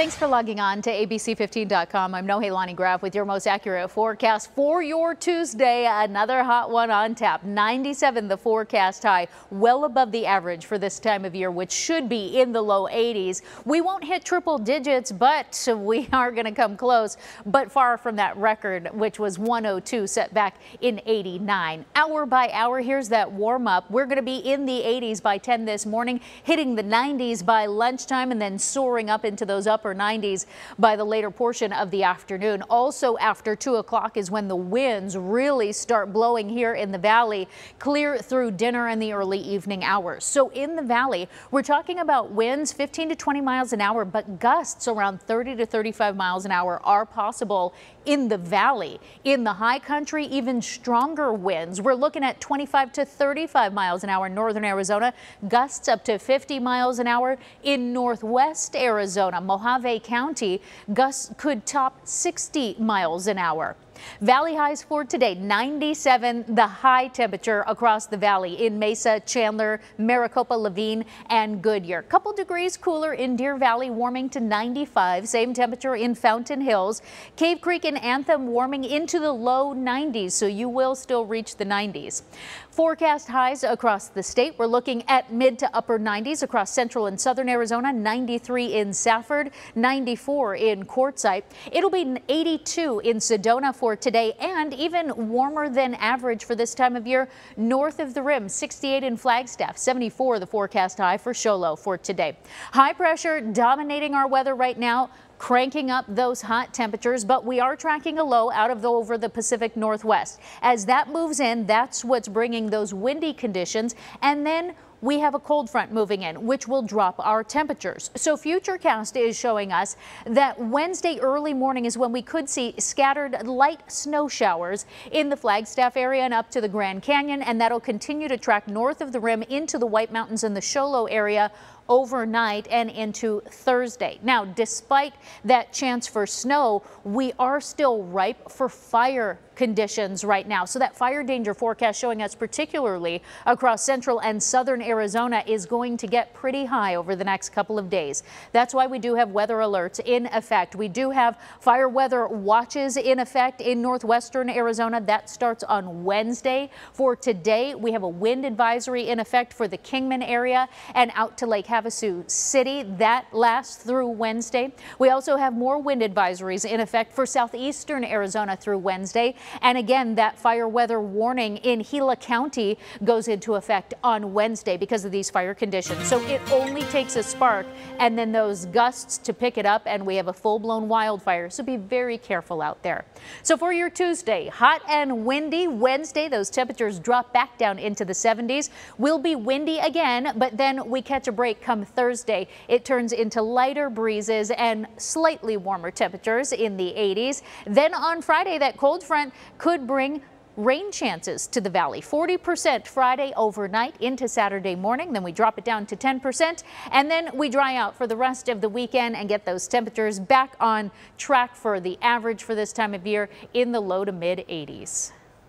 Thanks for logging on to ABC15.com. I'm Nohelani Graff with your most accurate forecast for your Tuesday. Another hot one on tap. 97 the forecast high, well above the average for this time of year, which should be in the low 80s. We won't hit triple digits, but we are going to come close, but far from that record, which was 102 set back in 89. Hour by hour, here's that warm up. We're going to be in the 80s by 10 this morning, hitting the 90s by lunchtime, and then soaring up into those upper 90s by the later portion of the afternoon. Also after 2 o'clock is when the winds really start blowing here in the valley, clear through dinner and the early evening hours. So in the valley, we're talking about winds 15 to 20 miles an hour, but gusts around 30 to 35 miles an hour are possible in the valley. In the high country, even stronger winds. We're looking at 25 to 35 miles an hour in northern Arizona, gusts up to 50 miles an hour in northwest Arizona. Mojave County, gusts could top 60 miles an hour. Valley highs for today, 97 the high temperature across the valley in Mesa, Chandler, Maricopa, Levine, and Goodyear. Couple degrees cooler in Deer Valley, warming to 95. Same temperature in Fountain Hills. Cave Creek and Anthem warming into the low 90s, so you will still reach the 90s. Forecast highs across the state. We're looking at mid to upper 90s across central and southern Arizona, 93 in Safford, 94 in Quartzsite. It'll be 82 in Sedona for today, and even warmer than average for this time of year north of the rim. 68 in Flagstaff, 74 the forecast high for Show Low for today. High pressure dominating our weather right now, cranking up those hot temperatures, but we are tracking a low out of over the Pacific Northwest. As that moves in, that's what's bringing those windy conditions, and then we have a cold front moving in, which will drop our temperatures. So Futurecast is showing us that Wednesday early morning is when we could see scattered light snow showers in the Flagstaff area and up to the Grand Canyon, and that'll continue to track north of the rim into the White Mountains and the Show Low area overnight and into Thursday. Now, despite that chance for snow, we are still ripe for fire conditions right now. So that fire danger forecast showing us particularly across central and southern Arizona is going to get pretty high over the next couple of days. That's why we do have weather alerts in effect. We do have fire weather watches in effect in northwestern Arizona. That starts on Wednesday. For today, we have a wind advisory in effect for the Kingman area and out to Lake Havasu City. That lasts through Wednesday. We also have more wind advisories in effect for southeastern Arizona through Wednesday. And again, that fire weather warning in Gila County goes into effect on Wednesday because of these fire conditions. So it only takes a spark and then those gusts to pick it up, and we have a full-blown wildfire. So be very careful out there. So for your Tuesday, hot and windy. Wednesday, those temperatures drop back down into the 70s. Will be windy again, but then we catch a break come Thursday. It turns into lighter breezes and slightly warmer temperatures in the 80s. Then on Friday, that cold front could bring rain chances to the valley. 40% Friday overnight into Saturday morning. Then we drop it down to 10%, and then we dry out for the rest of the weekend and get those temperatures back on track for the average for this time of year in the low to mid 80s.